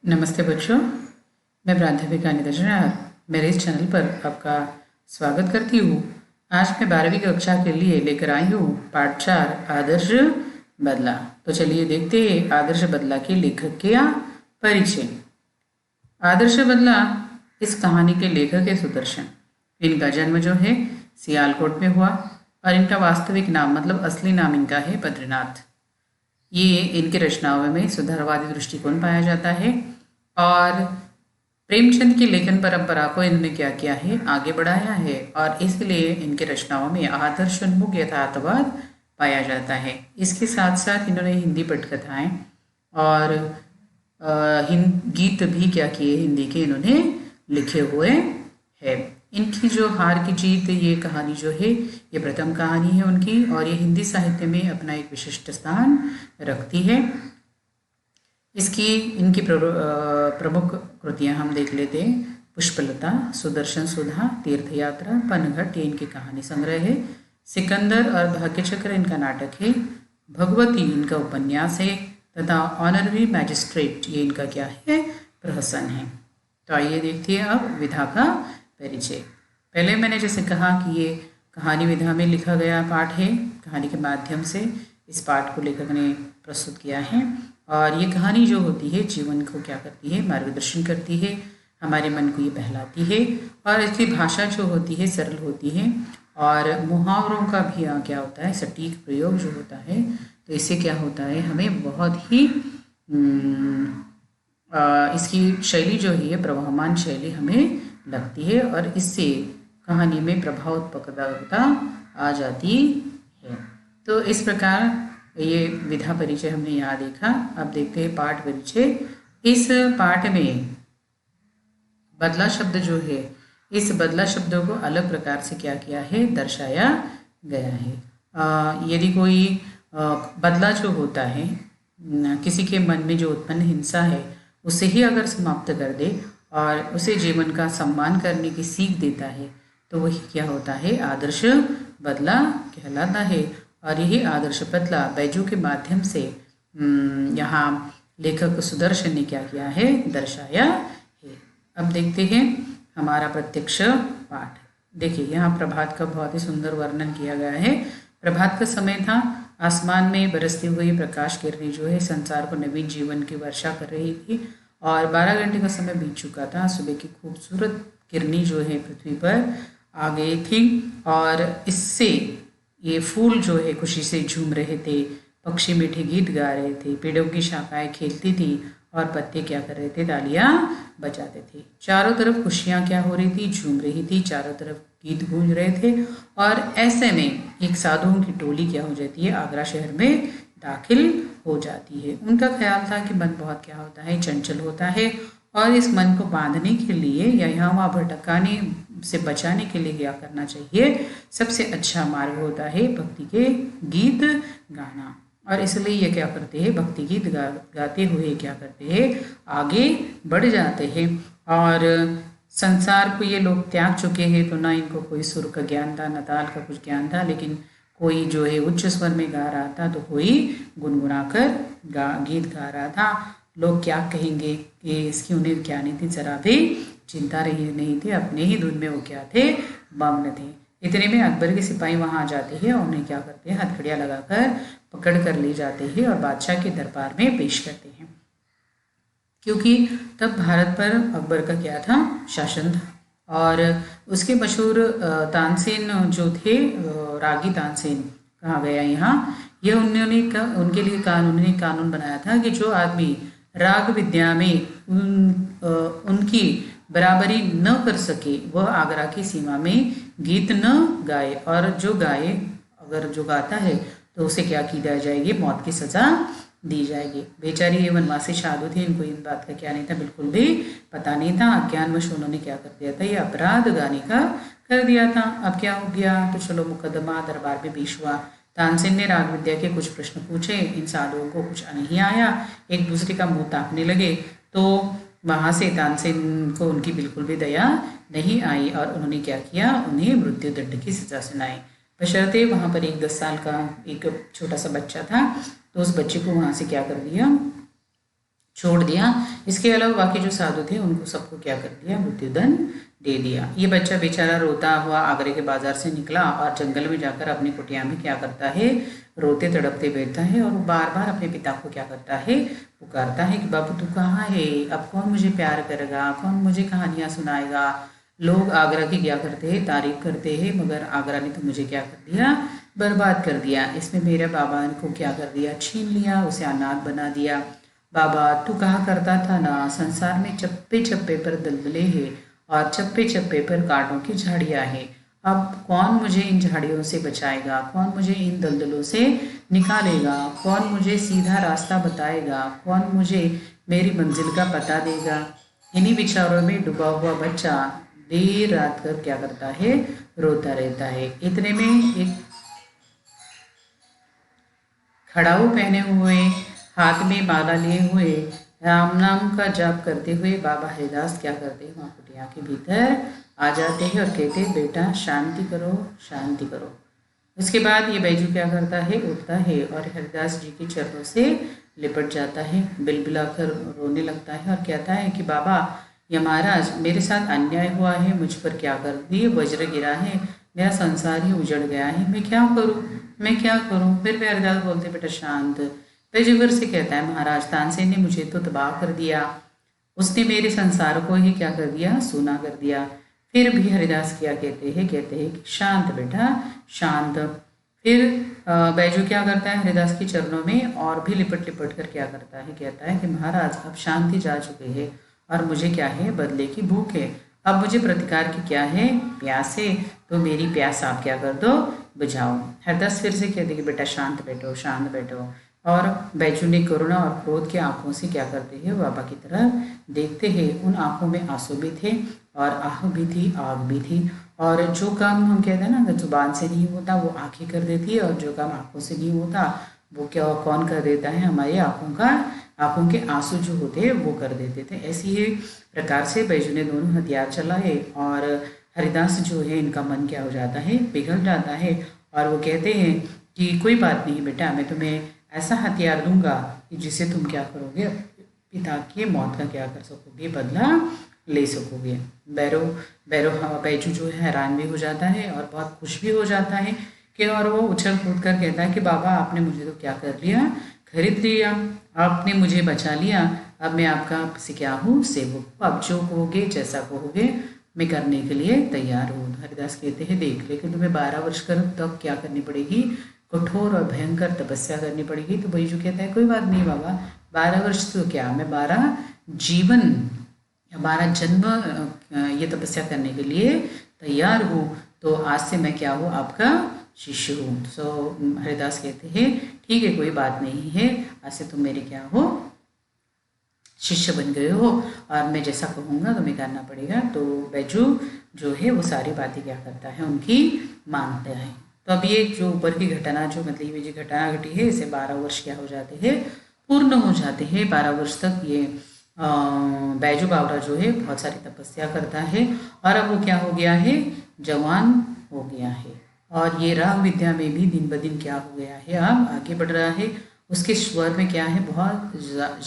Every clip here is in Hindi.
नमस्ते बच्चों, मैं प्राध्यापिका अनिता जनार मेरे इस चैनल पर आपका स्वागत करती हूँ। आज मैं 12वीं कक्षा के लिए लेकर आई हूँ पाठ 4 आदर्श बदला। तो चलिए देखते हैं आदर्श बदला के लेखक के परिचय। आदर्श बदला इस कहानी के लेखक है सुदर्शन। इनका जन्म जो है सियालकोट में हुआ और इनका वास्तविक नाम मतलब असली नाम इनका है बद्रीनाथ। ये इनकी रचनाओं में सुधारवादी दृष्टिकोण पाया जाता है और प्रेमचंद की लेखन परंपरा को इन्होंने क्या किया है, आगे बढ़ाया है और इसलिए इनके रचनाओं में आदर्शोन्मुख यथार्थवाद पाया जाता है। इसके साथ साथ इन्होंने हिंदी पटकथाएं और गीत भी क्या किए हिंदी के इन्होंने लिखे हुए हैं। इनकी जो हार की जीत ये कहानी जो है ये प्रथम कहानी है उनकी और ये हिंदी साहित्य में अपना एक विशिष्ट स्थान रखती है। इनकी प्रमुख कृतियां हम देख लेते हैं। पुष्पलता, सुदर्शन सुधा, तीर्थयात्रा, पनघट ये इनकी कहानी संग्रह है। सिकंदर और भाग्यचक्र इनका नाटक है। भगवती इनका उपन्यास है तथा ऑनररी मैजिस्ट्रेट ये इनका क्या है, प्रहसन है। तो आइए देखते हैं अब विधा का परिचय। पहले मैंने जैसे कहा कि ये कहानी विधा में लिखा गया पाठ है। कहानी के माध्यम से इस पाठ को लेखक ने प्रस्तुत किया है और ये कहानी जो होती है जीवन को क्या करती है, मार्गदर्शन करती है, हमारे मन को ये बहलाती है और इसकी भाषा जो होती है सरल होती है और मुहावरों का भी क्या होता है, सटीक प्रयोग जो होता है। तो इससे क्या होता है, हमें बहुत ही इसकी शैली जो है प्रवाहमान शैली हमें लगती है और इससे कहानी में प्रभावोत्पकता आ जाती है। तो इस प्रकार ये विधा परिचय हमने यहाँ देखा। अब देखते हैं पाठ परिचय। इस पाठ में बदला शब्द जो है, इस बदला शब्दों को अलग प्रकार से क्या किया है, दर्शाया गया है। यदि कोई बदला जो होता है, किसी के मन में जो उत्पन्न हिंसा है उसे ही अगर समाप्त कर दे और उसे जीवन का सम्मान करने की सीख देता है तो वही क्या होता है, आदर्श बदला कहलाता है। और यही आदर्श बदला बैजू के माध्यम से यहाँ लेखक सुदर्शन ने क्या किया है, दर्शाया है। अब देखते हैं हमारा प्रत्यक्ष पाठ। देखिए यहाँ प्रभात का बहुत ही सुंदर वर्णन किया गया है। प्रभात का समय था, आसमान में बरसती हुई प्रकाश किरणें जो है संसार को नवीन जीवन की वर्षा कर रही थी और 12 घंटे का समय बीत चुका था। सुबह की खूबसूरत किरणें जो है पृथ्वी पर आ गई थी और इससे ये फूल जो है खुशी से झूम रहे थे, पक्षी मीठे गीत गा रहे थे, पेड़ों की शाखाएं खेलती थी और पत्ते क्या कर रहे थे, तालियां बजाते थे। चारों तरफ खुशियां क्या हो रही थी, झूम रही थी, चारों तरफ गीत गूंज रहे थे और ऐसे में एक साधुओं की टोली क्या हो जाती है, आगरा शहर में दाखिल हो जाती है। उनका ख्याल था कि मन बहुत क्या होता है, चंचल होता है और इस मन को बांधने के लिए या यहाँ वहाँ भटकाने से बचाने के लिए क्या करना चाहिए, सबसे अच्छा मार्ग होता है भक्ति के गीत गाना। और इसलिए ये क्या करते हैं, भक्ति गीत गाते हुए क्या करते हैं, आगे बढ़ जाते हैं। और संसार को ये लोग त्याग चुके हैं तो ना इनको कोई सुर का ज्ञान था, न ताल का कुछ ज्ञान था, लेकिन कोई जो है उच्च स्वर में गा रहा था तो कोई गुनगुना कर गीत गा रहा था। लोग क्या कहेंगे कि इसकी उन्हें क्या नहीं थी, जरा भी चिंता रही नहीं थी, अपने ही धुन में वो क्या थे, मग्न थे। इतने में अकबर के सिपाही वहां आ जाते हैं और उन्हें क्या करते हैं, हथकड़ियां लगाकर पकड़ कर ले जाते हैं और बादशाह के दरबार में पेश करते हैं। क्योंकि तब भारत पर अकबर का क्या था, शासन था और उसके मशहूर तानसेन जो थे, रागी तानसेन कहा गया यहाँ, यह उनके लिए कानून बनाया था कि जो आदमी राग विद्या में उनकी बराबरी न कर सके वह आगरा की सीमा में गीत न गाए और जो गाए, अगर जो गाता है तो उसे क्या की जाएगी, मौत की सजा दी जाएगी। बेचारी ये वनवासी साधु थे, इनको इन बात का क्या नहीं था, बिल्कुल भी पता नहीं था। अज्ञानवश उन्होंने क्या कर दिया था, ये अपराध गाने का कर दिया था। अब क्या हो गया, तो चलो मुकदमा दरबार में पेश हुआ। तानसेन ने राग विद्या के कुछ प्रश्न पूछे, इन साधुओं को कुछ नहीं आया, एक दूसरे का मुंह ताकने लगे। तो वहां से तानसेन को उनकी बिल्कुल भी दया नहीं आई और उन्होंने क्या किया, उन्हें मृत्यु दंड की सजा सुनाई। बशर्ते वहां पर एक 10 साल का एक छोटा सा बच्चा था तो उस बच्चे को वहां से क्या कर दिया, छोड़ दिया। इसके अलावा बाकी जो साधु थे उनको सबको क्या कर दिया, मृत्युदंड दे दिया। ये बच्चा बेचारा रोता हुआ आगरे के बाजार से निकला और जंगल में जाकर अपनी कुटिया में क्या करता है, रोते तड़पते बैठता है और वो बार बार अपने पिता को क्या करता है, पुकारता है कि बाबू तू कहाँ है, अब कौन मुझे प्यार करेगा, कौन मुझे कहानियाँ सुनाएगा। लोग आगरा की क्या करते हैं, तारीफ करते हैं, मगर आगरा ने तो मुझे क्या कर दिया, बर्बाद कर दिया। इसने मेरे बाबा को क्या कर दिया, छीन लिया, उसे अनाथ बना दिया। बाबा तू कहा करता था ना, संसार में चप्पे चप्पे पर दलदले हैं और चप्पे चप्पे पर कांटों की झाड़ियाँ हैं। अब कौन मुझे इन झाड़ियों से बचाएगा, कौन मुझे इन दलदलों से निकालेगा, कौन मुझे सीधा रास्ता बताएगा, कौन मुझे मेरी मंजिल का पता देगा। इन्हीं विचारों में डूबा हुआ बच्चा देर रात कर क्या करता है, रोता रहता है। इतने में एक खड़ाऊ पहने हुए, हाथ में माला लिए हुए, राम नाम का जाप करते हुए बाबा हरिदास क्या करते हैं, वहाँ कुटिया के भीतर आ जाते हैं और कहते हैं बेटा शांति करो, शांति करो। उसके बाद ये बैजू क्या करता है, उठता है और हरिदास जी के चरणों से लिपट जाता है, बिलबिलाकर रोने लगता है और कहता है कि बाबा या महाराज मेरे साथ अन्याय हुआ है, मुझ पर क्या कर दिए, वज्र गिरा है, मेरा संसार ही उजड़ गया है, मैं क्या करूँ, मैं क्या करूँ। फिर भी हरिदास बोलते बेटा शांत। बैजू फिर से कहता है महाराज तानसेन ने मुझे तो तबाह कर दिया, उसने मेरे संसार को ही क्या कर दिया, सूना कर दिया। फिर भी हरिदास क्या कहते हैं कि शांत बेटा शांत। फिर बैजू क्या करता है, हरिदास के चरणों में और भी लिपट लिपट कर क्या करता है, कहता है कि महाराज अब शांति जा चुकी है और मुझे क्या है, बदले की भूख है, अब मुझे प्रतिकार की क्या है, प्यास है, तो मेरी प्यास आप क्या कर दो, बुझाओ। हरिदास फिर से कहते कि बेटा शांत बैठो, शांत बैठो। और बैजू ने करुणा और क्रोध की आंखों से क्या करते हैं, बाबा की तरफ देखते हैं। उन आंखों में आंसू भी थे और आह भी थी, आग भी थी। और जो काम हम कहते हैं ना, अगर जुबान से नहीं होता वो आंखें कर देती है, और जो काम आंखों से नहीं होता वो क्या कौन कर देता है, हमारी आंखों के आंसू जो होते हैं वो कर देते थे। ऐसी ही प्रकार से बैजू ने दोनों हथियार चलाए और हरिदास जो है इनका मन क्या हो जाता है, पिघल जाता है। और वो कहते हैं कि कोई बात नहीं बेटा, मैं तुम्हें ऐसा हथियार दूंगा कि जिसे तुम क्या करोगे, पिता की मौत का क्या कर सकोगे, बदला ले सकोगे। बैजू जो है हैरान भी हो जाता है और बहुत खुश भी हो जाता है कि, और वो उछल कूद कर कहता है कि बाबा आपने मुझे तो क्या कर लिया, खरीद लिया, आपने मुझे बचा लिया, अब मैं आपका आपसे क्या हूँ, सेवक। अब जो कहोगे जैसा कहोगे मैं करने के लिए तैयार हूँ। हरिदास कहते हैं देख, लेकिन तुम्हें 12 वर्ष कर तब क्या करनी पड़ेगी, कठोर और भयंकर तपस्या करनी पड़ेगी। तो बैजू कहता है कोई बात नहीं बाबा, 12 वर्ष तो क्या, मैं 12 जीवन, 12 जन्म ये तपस्या करने के लिए तैयार हूँ। तो आज से मैं क्या हूँ, आपका शिष्य हूँ। सो हरिदास कहते हैं ठीक है कोई बात नहीं है, आज से तुम मेरे क्या हो, शिष्य बन गए हो और मैं जैसा कहूँगा तुम्हें करना पड़ेगा। तो बैजू जो है वो सारी बातें क्या करता है, उनकी मानता है। तो अब ये जो ऊपर की घटना, जो मतलब ये जो घटना घटी है, इसे 12 वर्ष क्या हो जाते हैं, पूर्ण हो जाते हैं। 12 वर्ष तक ये बैजू बावरा जो है बहुत सारी तपस्या करता है और अब वो क्या हो गया है, जवान हो गया है। और ये राग विद्या में भी दिन ब दिन क्या हो गया है, अब आगे बढ़ रहा है। उसके स्वर में क्या है, बहुत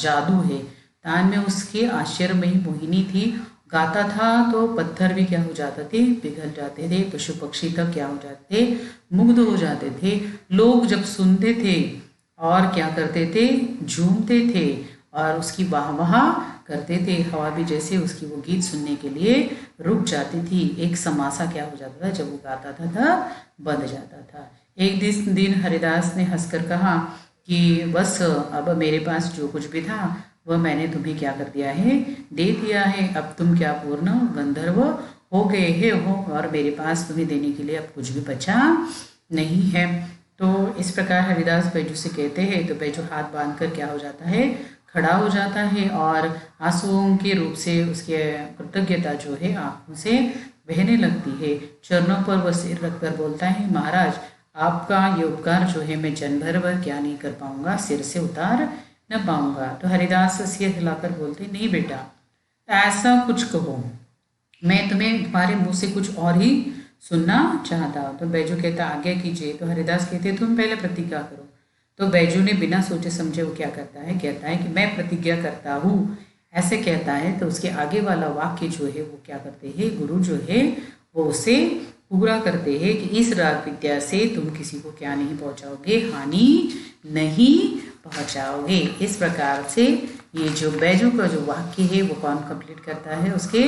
जादू है। तान में उसके आश्चर्यमयी मोहिनी थी, गाता था तो पत्थर भी क्या हो जाते थे, पिघल जाते थे, पशु पक्षी तक क्या हो जाते थे, मुग्ध हो जाते थे। लोग जब सुनते थे और क्या करते थे, झूमते थे और उसकी वाह करते थे। हवा भी जैसे उसकी वो गीत सुनने के लिए रुक जाती थी। एक समासा क्या हो जाता था, जब वो गाता था तब बंद जाता था। एक दिन हरिदास ने हंसकर कहा कि बस अब मेरे पास जो कुछ भी था वह मैंने तुम्हें क्या कर दिया है, दे दिया है। अब तुम क्या पूर्ण गंधर्व हो गए हो और मेरे पास तुम्हें देने के लिए अब कुछ भी बचा नहीं है। तो इस प्रकार हरिदास बैजू से कहते हैं। तो बैजू हाथ बांध कर क्या हो जाता है, खड़ा हो जाता है और आंसुओं के रूप से उसके कृतज्ञता जो है आंखों से बहने लगती है। चरणों पर वह सिर रखकर बोलता है महाराज आपका ये उपकार जो है मैं जन्म भर क्या नहीं कर पाऊंगा, सिर से उतार न पाऊंगा। तो हरिदास सिर हिलाकर बोलते नहीं बेटा ऐसा कुछ कहो, मैं तुम्हें तुम्हारे मुंह से कुछ और ही सुनना चाहता हूँ। तो बैजू कहता आज्ञा कीजिए। तो हरिदास कहते तुम पहले प्रतिज्ञा करो। तो बैजू ने बिना सोचे समझे वो क्या करता है, कहता है कि मैं प्रतिज्ञा करता हूँ, ऐसे कहता है। तो उसके आगे वाला वाक्य जो है वो क्या करते हैं, गुरु जो है वो उसे पूरा करते हैं कि इस राग विद्या से तुम किसी को क्या नहीं पहुंचाओगे, हानि नहीं पहुंचाओगे। इस प्रकार से ये जो बैजू का जो वाक्य है वो कौन कंप्लीट करता है, उसके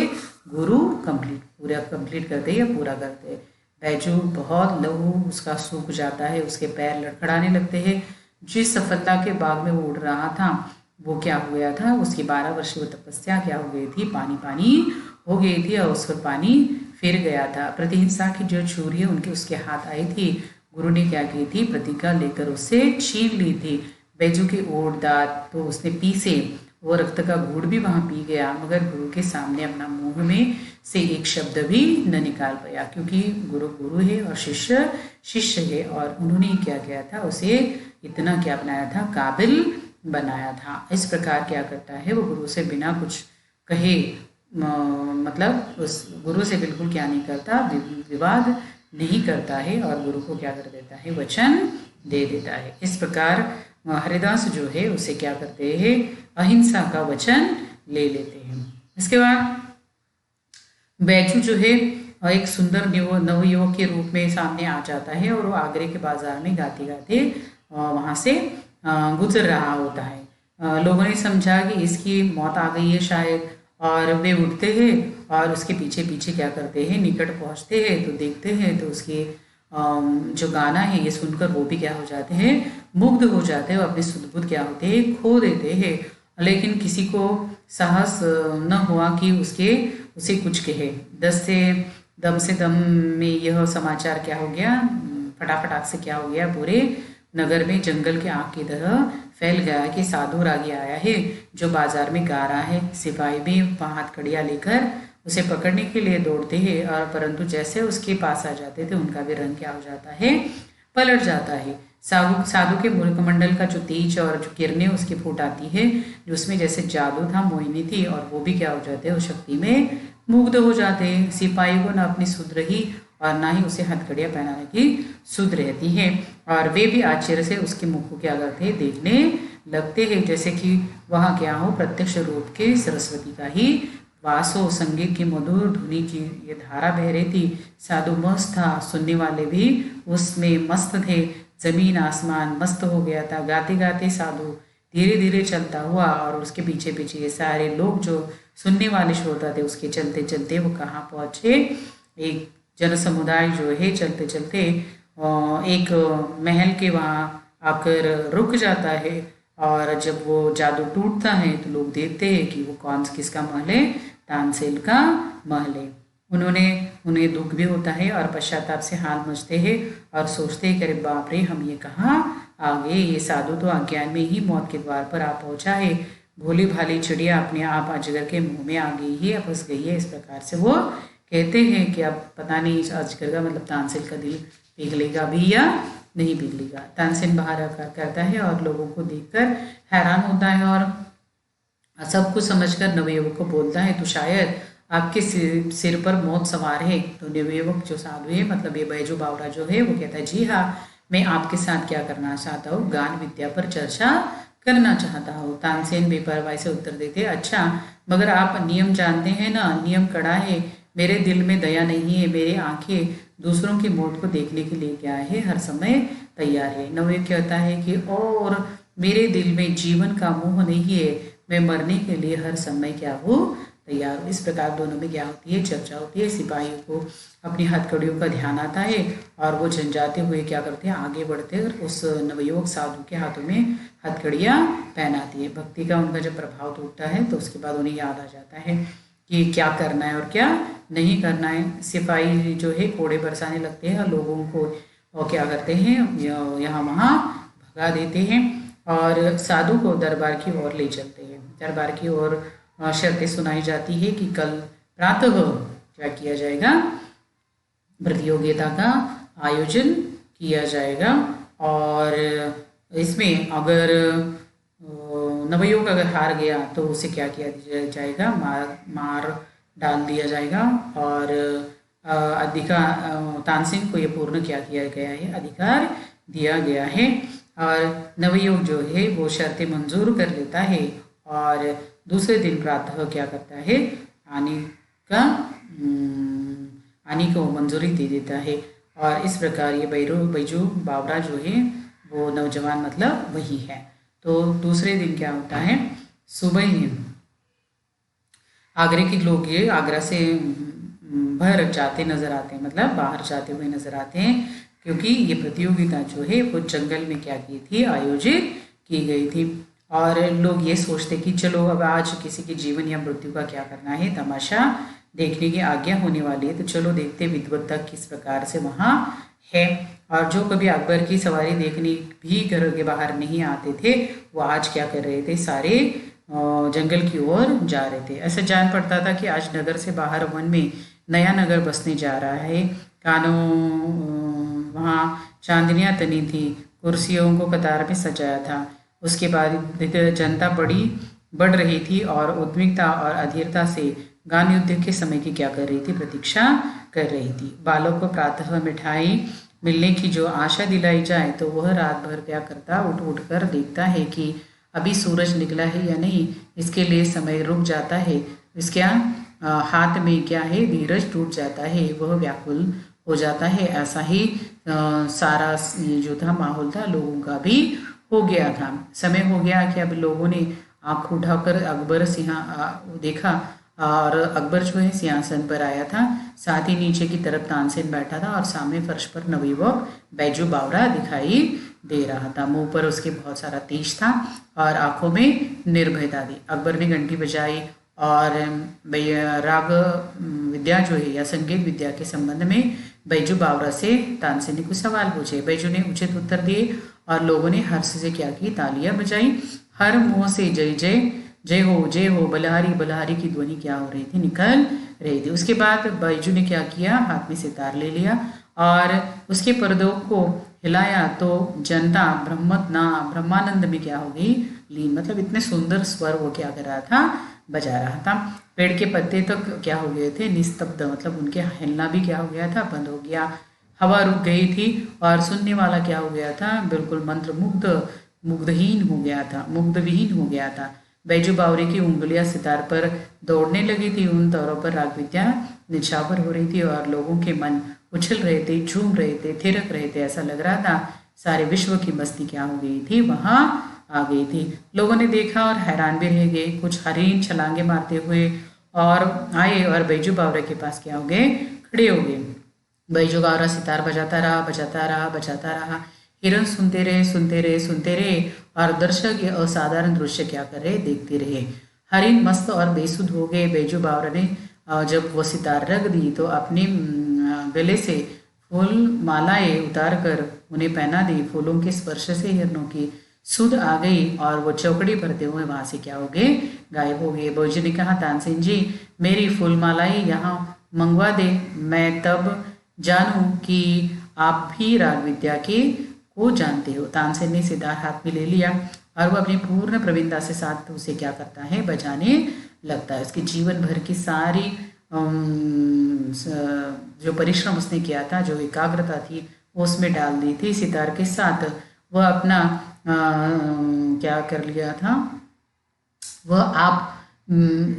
गुरु पूरा कंप्लीट करते हैं या पूरा करते हैं। बैजू बहुत लहू उसका सूख जाता है, उसके पैर लड़खड़ाने लगते हैं। जिस सफलता के बाग में वो उड़ रहा था वो क्या हो गया था, उसकी 12 वर्ष की तपस्या क्या हो गई थी, पानी पानी हो गई थी और उस पर पानी फिर गया था। प्रतिहिंसा की जो छुरी है उनके उसके हाथ आई थी। गुरु ने क्या की थी, प्रतिज्ञा लेकर उससे छीन ली थी। बैजू के ओट दांत तो उसने पीसे, वो रक्त का घूंट भी वहां पी गया, मगर गुरु के सामने अपना मुंह में से एक शब्द भी न निकाल पाया, क्योंकि गुरु गुरु है और शिष्य शिष्य है। और उन्होंने क्या किया था, उसे इतना क्या बनाया था, काबिल बनाया था। इस प्रकार क्या करता है वो, गुरु से बिना कुछ कहे मतलब उस गुरु से बिल्कुल क्या नहीं करता, विवाद नहीं करता है और गुरु को क्या कर देता है, वचन दे देता है। इस प्रकार हरिदास जो है उसे क्या करते हैं, अहिंसा का वचन ले लेते हैं। इसके बाद बैजू जो है एक सुंदर नवयुवक के रूप में सामने आ जाता है और वो आगरे के बाजार में गाते गाते वहाँ से गुजर रहा होता है। लोगों ने समझा कि इसकी मौत आ गई है शायद, और वे उठते हैं और उसके पीछे पीछे क्या करते हैं, निकट पहुँचते हैं तो देखते हैं तो उसके जो गाना है ये सुनकर वो भी क्या हो जाते हैं, मुग्ध हो जाते हैं, अपने सुध-बुध क्या होते हैं, खो देते हैं। लेकिन किसी को साहस न हुआ कि उसे कुछ कहे। दम से दम में यह समाचार क्या हो गया, फटाफट से क्या हो गया, पूरे नगर में जंगल के आग की तरह फैल गया कि साधु रागी आया है जो बाजार में गा रहा है। सिपाही भी हथकड़ियाँ लेकर उसे पकड़ने के लिए दौड़ते हैं, और परंतु जैसे उसके पास आ जाते थे उनका भी रंग क्या हो जाता है, पलट जाता है। साधु के मुखमंडल का जो तेज और जो किरणें उसकी फूट आती है, जो उसमें जैसे जादू था, मोहिनी थी, और वो भी क्या हो जाते हैं, उस शक्ति में मुग्ध हो जाते हैं। सिपाही को ना अपनी सुध रही और ना ही उसे हथकड़ियाँ पहनाने की सुध रहती है, और वे भी आश्चर्य से उसके मुख को क्या करते हैं, देखने लगते हैं, जैसे कि वहाँ क्या हो, प्रत्यक्ष रूप के सरस्वती का ही वास हो। संगीत की मधुर धुनी की ये धारा बह रही थी। साधु मस्त था, सुनने वाले भी उसमें मस्त थे। जमीन आसमान मस्त हो गया था। गाते गाते साधु धीरे धीरे चलता हुआ, और उसके पीछे पीछे ये सारे लोग जो सुनने वाले श्रोता थे उसके चलते चलते वो कहाँ पहुँचे, एक जन समुदाय जो है चलते चलते एक महल के वहाँ आकर रुक जाता है। और जब वो जादू टूटता है तो लोग देखते हैं कि वो किसका महल है, तानसेन का महल है। उन्हें दुख भी होता है और पश्चाताप से हाल मचते हैं और सोचते हैं कि अरे बाप रे, हम ये कहाँ आ गए, ये साधु तो अज्ञान में ही मौत के द्वार पर आ पहुंचा है। भोली भाली चिड़िया अपने आप अजगर के मुंह में आ गई है, फंस गई है। इस प्रकार से वो कहते हैं कि अब पता नहीं अजगर का मतलब तानसेन का दिल पिघलेगा भी या नहीं पिघलेगा। तानसेन बाहर आकर करता है और लोगों को देखकर हैरान होता है और सब कुछ समझकर नवयुवक को बोलता है, तो शायद आपके सिर पर मौत सवार है। तो नवयुवक जो साधु है, मतलब ये बैजू बावरा जो है, वो कहता है जी हाँ, मैं आपके साथ क्या करना चाहता हूँ, गान विद्या पर चर्चा करना चाहता हूँ। तानसेन बेपरवाही से उत्तर देते, अच्छा मगर आप नियम जानते हैं ना, नियम कड़ा है, मेरे दिल में दया नहीं है, मेरी आंखें दूसरों की मौत को देखने के लिए क्या है, हर समय तैयार है। नवयुवक कहता है कि और मेरे दिल में जीवन का मोह नहीं है, मैं मरने के लिए हर समय क्या हूँ, तैयार हूँ। इस प्रकार दोनों में क्या होती है, चर्चा होती है। सिपाहियों को अपनी हथकड़ियों का ध्यान आता है और वो झंझाते हुए क्या करते हैं, आगे बढ़ते हैं और उस नवयुवक साधु के हाथों में हथकड़ियाँ पहनाती है। भक्ति का उनका जब प्रभाव टूटता है तो उसके बाद उन्हें याद आ जाता है कि क्या करना है और क्या नहीं करना है। सिपाही जो है कोड़े बरसाने लगते हैं और लोगों को और क्या करते हैं, यहाँ वहाँ भगा देते हैं और साधु को दरबार की ओर ले चलते हैं। दरबार की ओर शर्तें सुनाई जाती है कि कल प्रातः क्या किया जाएगा, प्रतियोगिता का आयोजन किया जाएगा और इसमें अगर नवयुवक अगर हार गया तो उसे क्या किया जाएगा, मार डाल दिया जाएगा और अधिकार तानसेन को ये पूर्ण क्या किया गया है, अधिकार दिया गया है। और नवयुवक जो है वो शर्तें मंजूर कर लेता है और दूसरे दिन प्रातः क्या करता है, आने का आने को मंजूरी दे देता है। और इस प्रकार ये बैजू बावरा जो है वो नौजवान मतलब वही है। तो दूसरे दिन क्या होता है, सुबह ही आगरे के लोग ये आगरा से बाहर जाते नजर आते हैं, मतलब बाहर जाते हुए नजर आते हैं, क्योंकि ये प्रतियोगिता जो है वो जंगल में क्या की थी, आयोजित की गई थी। और लोग ये सोचते कि चलो अब आज किसी के जीवन या मृत्यु का क्या करना है, तमाशा देखने की आज्ञा होने वाली है, तो चलो देखते विद्वत्ता किस प्रकार से वहाँ है। और जो कभी अकबर की सवारी देखने भी घर के बाहर नहीं आते थे, वो आज क्या कर रहे थे, सारे जंगल की ओर जा रहे थे। ऐसा जान पड़ता था कि आज नगर से बाहर वन में नया नगर बसने जा रहा है। कानों वहाँ चांदनियाँ तनी थी, कुर्सियों को कतार में सजाया था। उसके बाद जनता बढ़ रही थी और उद्विग्नता और अधीरता से गान युद्ध के समय की क्या कर रही थी, प्रतीक्षा कर रही थी। बालों को प्रातः मिठाई मिलने की जो आशा दिलाई जाए, तो वह रात भर क्या करता, उठ कर देखता है कि अभी सूरज निकला है या नहीं। इसके लिए समय रुक जाता है। इसके हाथ में क्या है, धीरज टूट जाता है, वह व्याकुल हो जाता है। ऐसा ही सारा ये जो था माहौल था लोगों का भी हो गया था। समय हो गया कि अब लोगों ने आँख उठाकर अकबर देखा और अकबर जो है सिंहासन पर आया था। साथ ही नीचे की तरफ तानसेन बैठा था और सामने फर्श पर नवयुवक बैजू बावरा दिखाई दे रहा था। मुंह पर उसके बहुत सारा तेज था और आंखों में निर्भयता थी। अकबर ने घंटी बजाई और राग विद्या जो है या संगीत विद्या के संबंध में बैजू बावरा से तानसेन ने कुछ सवाल पूछे। बैजू ने उचित उत्तर दिए और लोगों ने हर्ष से क्या की, तालियां बजाई। हर मुंह से जय जय जय हो बलहारी बलहारी की ध्वनि क्या हो रही थी, निकल रही थी। उसके बाद बैजू ने क्या किया, हाथ में सितार ले लिया और उसके पर्दों को हिलाया तो जनता ब्रह्मानंद में क्या हो गई, लीन। मतलब इतने सुंदर स्वर वो क्या कर रहा था, बजा रहा था। पेड़ के पत्ते तक क्या हो गए थे, निस्तब्ध, मतलब उनके हिलना भी क्या हो गया था, बंद हो गया। हवा रुक गई थी और सुनने वाला क्या हो गया था, बिल्कुल मुग्धहीन हो गया था, मुग्धविहीन हो गया था। बैजू बावरे की उंगलियां सितार पर दौड़ने लगी थी। उन तौरों पर राग विद्या निछावर हो रही थी और लोगों के मन उछल रहे थे, झूम रहे थे, थिरक रहे थे। ऐसा लग रहा था सारे विश्व की मस्ती क्या हो गई थी, वहां आ गई थी। लोगों ने देखा और हैरान भी रह गए। कुछ हरिन छलांगे मारते हुए और आए और बैजू बावरे के पास क्या हो गए, खड़े हो गए। बैजू बावरा सितार बजाता रहा। हिरन सुनते रहे और दर्शक ये असाधारण दृश्य क्या कर रहे, देखते रहे। हरिन मस्त और बेसुध हो गए। बैजू बावरा ने जब वो सितार रख दी तो अपने गले से फूल मालाएं उतार कर उन्हें पहना दी। फूलों के स्पर्श से हिरनों की सुध आ गई और वो चौकड़ी भरते हुए वहां से क्या हो गए, गायब हो गए। बैजू ने कहा, तानसेन जी मेरी फूल मालाएं यहाँ मंगवा दे, मैं तब जानूं कि आप भी राग विद्या के को जानते हो। तानसेन ने सितार हाथ में ले लिया और वो अपनी पूर्ण प्रवीणता से साथ उसे क्या करता है, बजाने लगता है। उसके जीवन भर की सारी जो परिश्रम उसने किया था, जो एकाग्रता थी, वो उसमें डाल दी थी। सितार के साथ वह अपना क्या कर लिया था, वह आप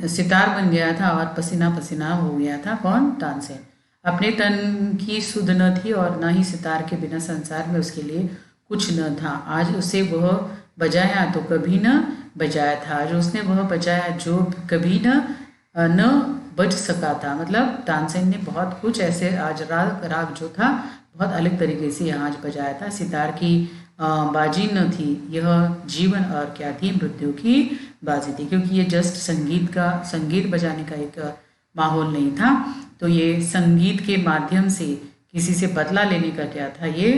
सितार बन गया था और पसीना पसीना हो गया था। कौन, तानसेन। अपने तन की सुध न थी और न ही सितार के बिना संसार में उसके लिए कुछ न था। आज उसे वह बजाया तो कभी न बजाया था, आज उसने वह बजाया जो कभी न बज सका था। मतलब तानसेन ने बहुत कुछ ऐसे आज राग जो था बहुत अलग तरीके से आज बजाया था। सितार की बाजी न थी, यह जीवन और क्या थी, मृत्यु की बाजी थी। क्योंकि ये जस्ट संगीत बजाने का एक माहौल नहीं था, तो ये संगीत के माध्यम से किसी से बदला लेने का क्या था, ये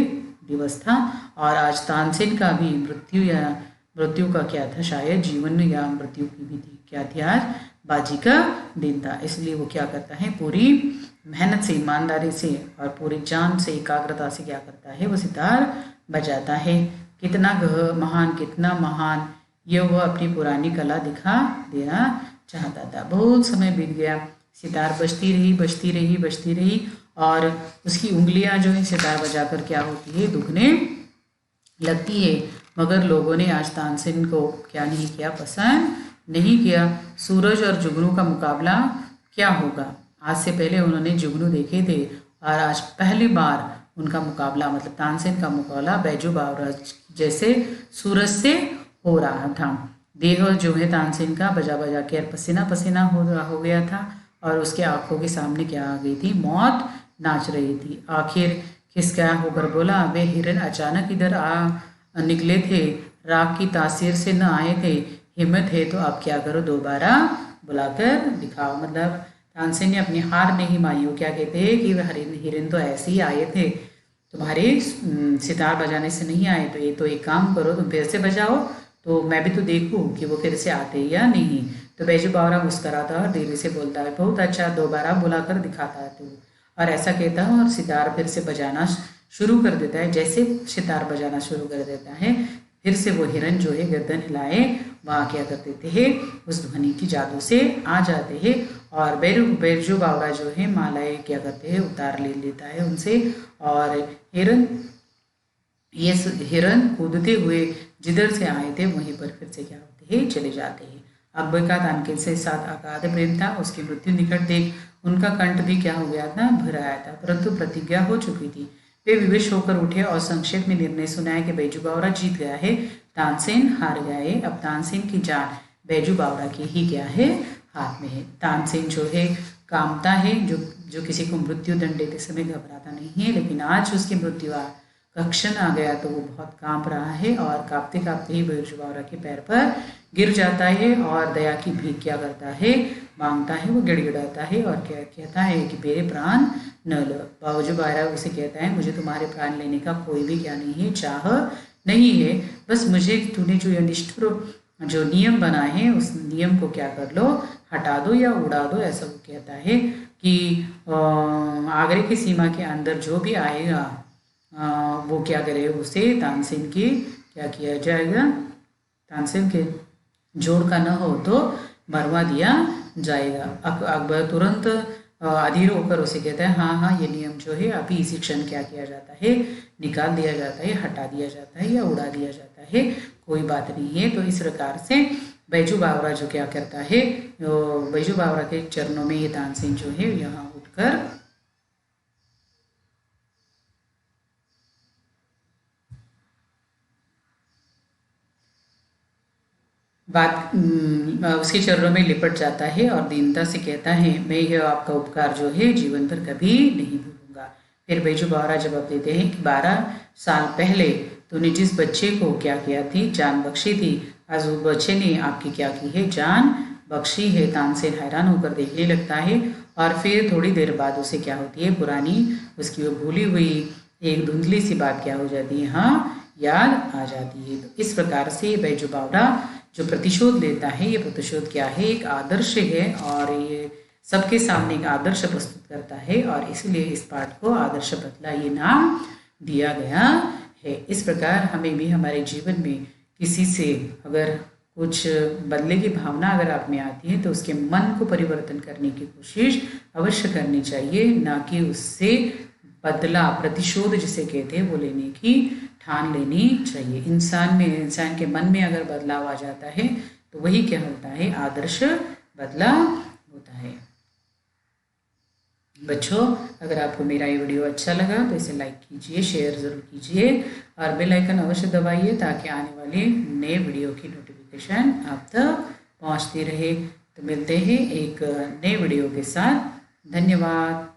दिवस था। और आज तानसेन का भी मृत्यु का क्या था, शायद जीवन या मृत्यु की भी थी, क्या थी, आज बाजी का दिन था। इसलिए वो क्या करता है, पूरी मेहनत से, ईमानदारी से और पूरी जान से, एकाग्रता से क्या करता है, वो सितार बजाता है। कितना महान ये वह अपनी पुरानी कला दिखा देना चाहता था। बहुत समय बीत गया, सितार बजती रही और उसकी उंगलियां जो है सितार बजाकर क्या होती है, दुखने लगती है, मगर लोगों ने आज तानसेन को क्या नहीं किया, पसंद नहीं किया। सूरज और जुगनू का मुकाबला क्या होगा। आज से पहले उन्होंने जुगनू देखे थे और आज पहली बार उनका मुकाबला मतलब तानसेन का मुकाबला बैजू बावरा जैसे सूरज से हो रहा था। देह जो है तानसेन का बजा बजा के पसीना पसीना हो गया था और उसके आंखों के सामने क्या आ गई थी, मौत नाच रही थी। आखिर खिसकाया होकर बोला, वे हिरन अचानक इधर आ निकले थे, राग की तासीर से न आए थे। हिम्मत है तो आप क्या करो, दोबारा बुलाकर दिखाओ। मतलब तानसेन ने अपनी हार नहीं मानी। वो क्या कहते हैं कि वह हिरन तो ऐसे ही आए थे, तुम्हारे सितार बजाने से नहीं आए, तो ये तो एक काम करो, तुम फिर से बजाओ तो मैं भी तो देखूं कि वो फिर से आते या नहीं। तो बैजू बावरा मुस्कराता और धीरे से बोलता है, बहुत अच्छा, दोबारा बुलाकर दिखाता है तू। और ऐसा कहता है और सितार फिर से बजाना शुरू कर देता है। जैसे सितार बजाना शुरू कर देता है, फिर से वो हिरन जो है गर्दन हिलाए वहाँ क्या कर देते हैं, उस ध्वनि की जादू से आ जाते हैं और बैजू बावरा जो है मालाएं क्या करते हैं, उतार ले लेता है उनसे। और हिरन कूदते हुए जिधर से आए थे वहीं पर फिर से क्या होते हैं, चले जाते हैं। अकबर का तानसेन से साथ अगाध प्रेम था। उसकी मृत्यु निकट देख उनका कंठ भी क्या हो गया था, भर आया था, परंतु प्रतिज्ञा हो चुकी थी। वे विवश होकर उठे और संक्षेप में निर्णय सुनाया कि बैजू बावरा जीत गया है, तानसेन हार गया है। अब तानसेन की जान बैजू बावरा की ही क्या है, हाथ में है। तानसेन जो है कामता है, जो किसी को मृत्यु दंड देते समय घबराता नहीं है, लेकिन आज उसकी मृत्यु का क्षण आ गया तो वो बहुत कांप रहा है और कांपते कांपते ही बैजू बावरा के पैर पर गिर जाता है और दया की भीख क्या करता है, मांगता है। वो गिड़गिड़ाता है और क्या कहता है कि मेरे प्राण न लो। बैजू बावरा उसे कहता है, मुझे तुम्हारे प्राण लेने का कोई भी क्या नहीं है, चाह नहीं है, बस मुझे तूने जो ये निष्ठुर जो नियम बनाए हैं उस नियम को क्या कर लो, हटा दो या उड़ा दो। ऐसा वो कहता है कि आगरे की सीमा के अंदर जो भी आएगा वो क्या करे, उसे तानसेन की क्या किया जाएगा, तानसेन के जोड़ का न हो तो मरवा दिया जाएगा। अकबर तुरंत अधीर होकर उसे कहता है, हाँ हाँ ये नियम जो है अभी इसी क्षण क्या किया जाता है, निकाल दिया जाता है, हटा दिया जाता है या उड़ा दिया जाता है, कोई बात नहीं है। तो इस प्रकार से बैजू बावरा जो क्या करता है, बैजू बावरा के चरणों में ये तानसेन जो है यहाँ उठकर बात उसके चरणों में लिपट जाता है और दीनता से कहता है, मैं यह आपका उपकार जो है जीवन भर कभी नहीं भूलूंगा। फिर बैजू बावरा जवाब देते हैं कि 12 साल पहले तूने जिस बच्चे को क्या किया थी, जान बख्शी थी, आज वो बच्चे ने आपकी क्या की है, जान बख्शी है। तानसेन हैरान होकर देखने लगता है और फिर थोड़ी देर बाद उसे क्या होती है, पुरानी उसकी वो भूली हुई एक धुंधली सी बात क्या हो जाती है, हाँ याद आ जाती है। तो इस प्रकार से बैजू बावरा जो प्रतिशोध लेता है, ये प्रतिशोध क्या है, एक आदर्श है और ये सबके सामने एक आदर्श प्रस्तुत करता है और इसलिए इस पाठ को आदर्श बदला ये नाम दिया गया है। इस प्रकार हमें भी हमारे जीवन में किसी से अगर कुछ बदले की भावना अगर आप में आती है तो उसके मन को परिवर्तन करने की कोशिश अवश्य करनी चाहिए, ना कि उससे बदला प्रतिशोध जिसे कहते हैं वो लेने की ठान लेनी चाहिए। इंसान के मन में अगर बदलाव आ जाता है तो वही क्या होता है, आदर्श बदलाव होता है। बच्चों, अगर आपको मेरा ये वीडियो अच्छा लगा तो इसे लाइक कीजिए, शेयर ज़रूर कीजिए और बेल आइकन अवश्य दबाइए ताकि आने वाले नए वीडियो की नोटिफिकेशन आप तक पहुंचती रहे। तो मिलते हैं एक नए वीडियो के साथ। धन्यवाद।